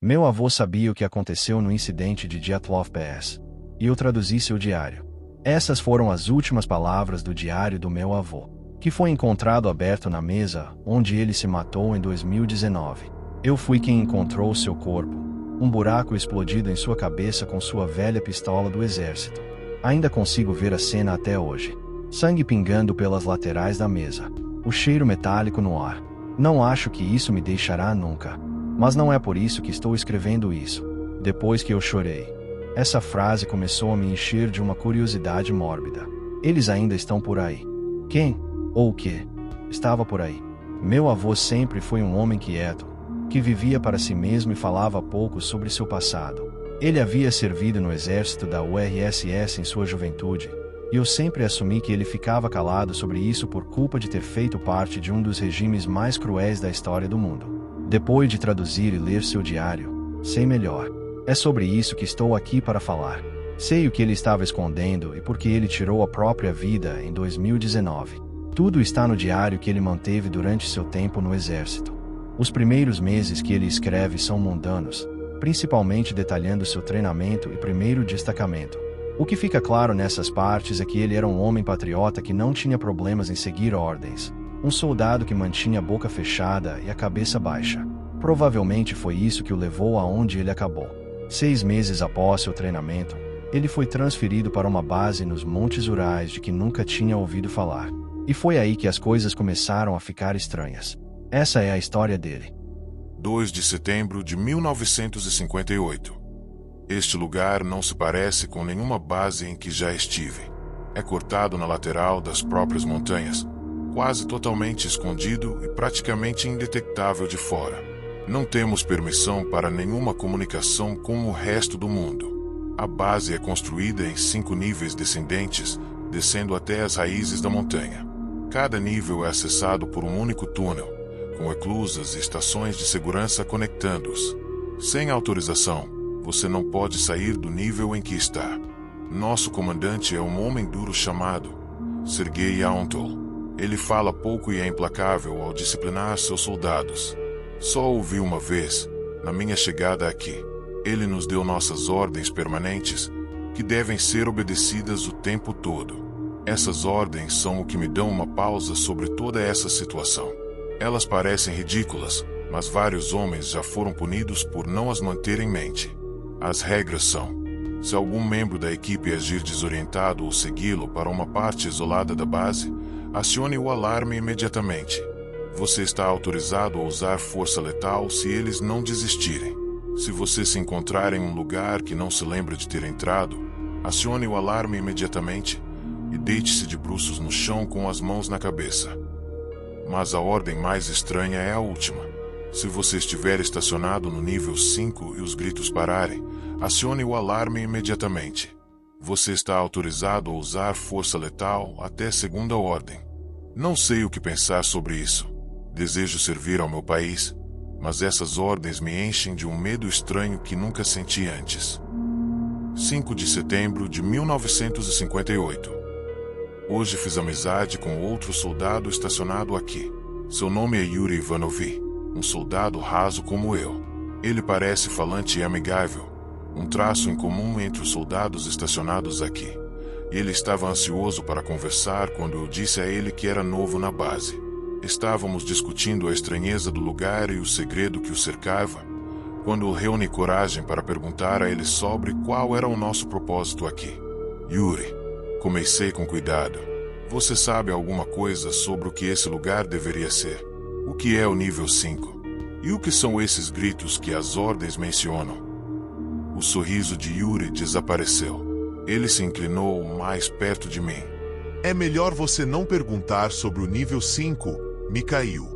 Meu avô sabia o que aconteceu no incidente de Dyatlov Pass, e eu traduzi seu diário. Essas foram as últimas palavras do diário do meu avô, que foi encontrado aberto na mesa onde ele se matou em 2019. Eu fui quem encontrou seu corpo, um buraco explodido em sua cabeça com sua velha pistola do exército. Ainda consigo ver a cena até hoje. Sangue pingando pelas laterais da mesa. O cheiro metálico no ar. Não acho que isso me deixará nunca. Mas não é por isso que estou escrevendo isso. Depois que eu chorei. Essa frase começou a me encher de uma curiosidade mórbida. Eles ainda estão por aí. Quem? Ou o que? Estava por aí. Meu avô sempre foi um homem quieto, que vivia para si mesmo e falava pouco sobre seu passado. Ele havia servido no exército da URSS em sua juventude, e eu sempre assumi que ele ficava calado sobre isso por culpa de ter feito parte de um dos regimes mais cruéis da história do mundo. Depois de traduzir e ler seu diário, sei melhor. É sobre isso que estou aqui para falar. Sei o que ele estava escondendo e por que ele tirou a própria vida em 2019. Tudo está no diário que ele manteve durante seu tempo no exército. Os primeiros meses que ele escreve são mundanos, principalmente detalhando seu treinamento e primeiro destacamento. O que fica claro nessas partes é que ele era um homem patriota que não tinha problemas em seguir ordens. Um soldado que mantinha a boca fechada e a cabeça baixa. Provavelmente foi isso que o levou aonde ele acabou. 6 meses após seu treinamento, ele foi transferido para uma base nos Montes Urais de que nunca tinha ouvido falar. E foi aí que as coisas começaram a ficar estranhas. Essa é a história dele. 2 de setembro de 1958. Este lugar não se parece com nenhuma base em que já estive. É cortado na lateral das próprias montanhas, quase totalmente escondido e praticamente indetectável de fora. Não temos permissão para nenhuma comunicação com o resto do mundo. A base é construída em 5 níveis descendentes, descendo até as raízes da montanha. Cada nível é acessado por um único túnel, com eclusas e estações de segurança conectando-os. Sem autorização, você não pode sair do nível em que está. Nosso comandante é um homem duro chamado Sergei Yauntol. Ele fala pouco e é implacável ao disciplinar seus soldados. Só ouvi uma vez, na minha chegada aqui. Ele nos deu nossas ordens permanentes, que devem ser obedecidas o tempo todo. Essas ordens são o que me dão uma pausa sobre toda essa situação. Elas parecem ridículas, mas vários homens já foram punidos por não as manter em mente. As regras são: se algum membro da equipe agir desorientado ou segui-lo para uma parte isolada da base, acione o alarme imediatamente. Você está autorizado a usar força letal se eles não desistirem. Se você se encontrar em um lugar que não se lembra de ter entrado, acione o alarme imediatamente e deite-se de bruços no chão com as mãos na cabeça. Mas a ordem mais estranha é a última. Se você estiver estacionado no nível 5 e os gritos pararem, acione o alarme imediatamente. Você está autorizado a usar força letal até segunda ordem. Não sei o que pensar sobre isso. Desejo servir ao meu país, mas essas ordens me enchem de um medo estranho que nunca senti antes. 5 de setembro de 1958. Hoje fiz amizade com outro soldado estacionado aqui. Seu nome é Yuri Ivanovich, um soldado raso como eu. Ele parece falante e amigável, um traço em comum entre os soldados estacionados aqui. Ele estava ansioso para conversar quando eu disse a ele que era novo na base. Estávamos discutindo a estranheza do lugar e o segredo que o cercava, quando reuni coragem para perguntar a ele sobre qual era o nosso propósito aqui. Yuri, comecei com cuidado. Você sabe alguma coisa sobre o que esse lugar deveria ser? O que é o nível 5? E o que são esses gritos que as ordens mencionam? O sorriso de Yuri desapareceu. Ele se inclinou mais perto de mim. É melhor você não perguntar sobre o nível 5, Mikhail.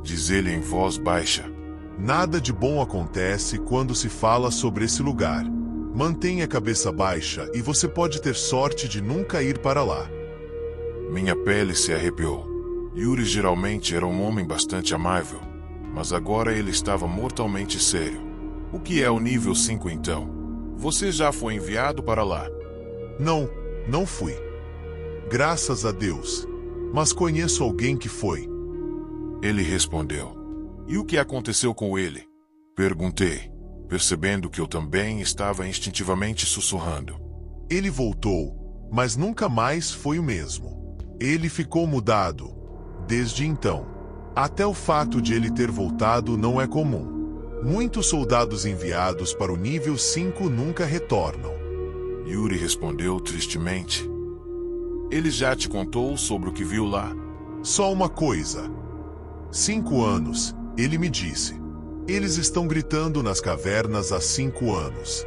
Diz ele em voz baixa. Nada de bom acontece quando se fala sobre esse lugar. Mantenha a cabeça baixa e você pode ter sorte de nunca ir para lá. Minha pele se arrepiou. Yuri geralmente era um homem bastante amável, mas agora ele estava mortalmente sério. O que é o nível 5 então? Você já foi enviado para lá? Não fui. Graças a Deus. Mas conheço alguém que foi. Ele respondeu. E o que aconteceu com ele? Perguntei. percebendo que eu também estava instintivamente sussurrando. Ele voltou, mas nunca mais foi o mesmo. Ele ficou mudado. Desde então. Até o fato de ele ter voltado não é comum. Muitos soldados enviados para o nível 5 nunca retornam. Yuri respondeu tristemente. Ele já te contou sobre o que viu lá? Só uma coisa. 5 anos, ele me disse. Eles estão gritando nas cavernas há 5 anos.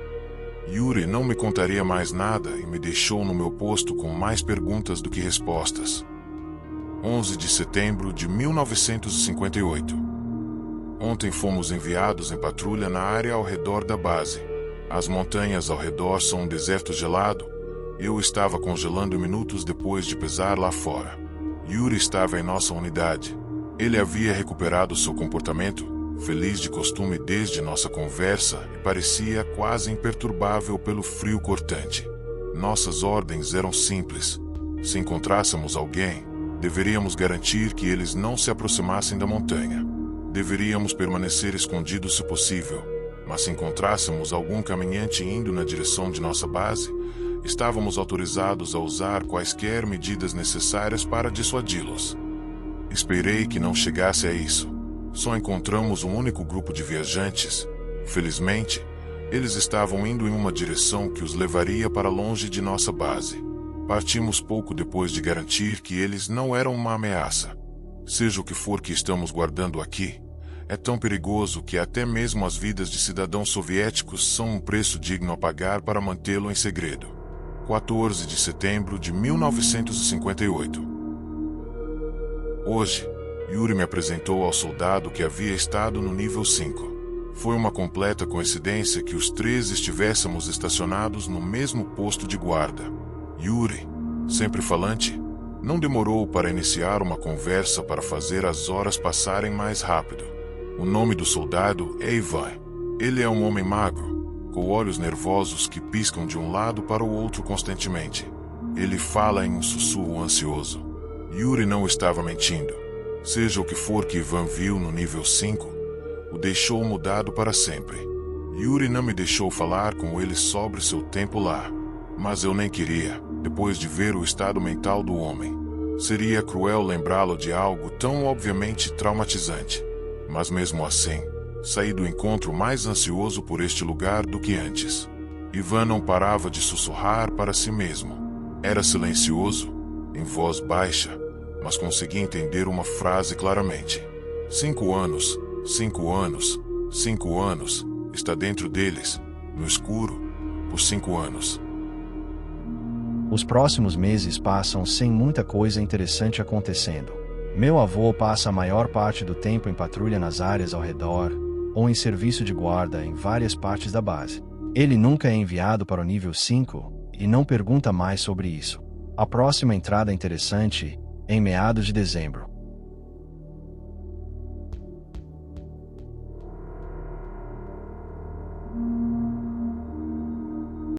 Yuri não me contaria mais nada e me deixou no meu posto com mais perguntas do que respostas. 11 de setembro de 1958. Ontem fomos enviados em patrulha na área ao redor da base. As montanhas ao redor são um deserto gelado. Eu estava congelando minutos depois de pisar lá fora. Yuri estava em nossa unidade. Ele havia recuperado seu comportamento, feliz de costume desde nossa conversa, e parecia quase imperturbável pelo frio cortante. Nossas ordens eram simples. Se encontrássemos alguém, deveríamos garantir que eles não se aproximassem da montanha. Deveríamos permanecer escondidos se possível, mas se encontrássemos algum caminhante indo na direção de nossa base, estávamos autorizados a usar quaisquer medidas necessárias para dissuadi-los. Esperei que não chegasse a isso. Só encontramos um único grupo de viajantes. Felizmente, eles estavam indo em uma direção que os levaria para longe de nossa base. Partimos pouco depois de garantir que eles não eram uma ameaça. Seja o que for que estamos guardando aqui, é tão perigoso que até mesmo as vidas de cidadãos soviéticos são um preço digno a pagar para mantê-lo em segredo. 14 de setembro de 1958. Hoje, Yuri me apresentou ao soldado que havia estado no nível 5. Foi uma completa coincidência que os três estivéssemos estacionados no mesmo posto de guarda. Yuri, sempre falante, não demorou para iniciar uma conversa para fazer as horas passarem mais rápido. O nome do soldado é Ivan. Ele é um homem magro, com olhos nervosos que piscam de um lado para o outro constantemente. Ele fala em um sussurro ansioso. Yuri não estava mentindo. Seja o que for que Ivan viu no nível 5, o deixou mudado para sempre. Yuri não me deixou falar com ele sobre seu tempo lá. Mas eu nem queria, depois de ver o estado mental do homem. Seria cruel lembrá-lo de algo tão obviamente traumatizante. Mas mesmo assim, saí do encontro mais ansioso por este lugar do que antes. Ivan não parava de sussurrar para si mesmo. Era silencioso, em voz baixa, mas consegui entender uma frase claramente. 5 anos, 5 anos, 5 anos, está dentro deles, no escuro, por 5 anos. Os próximos meses passam sem muita coisa interessante acontecendo. Meu avô passa a maior parte do tempo em patrulha nas áreas ao redor, ou em serviço de guarda em várias partes da base. Ele nunca é enviado para o nível 5, e não pergunta mais sobre isso. A próxima entrada interessante, em meados de dezembro.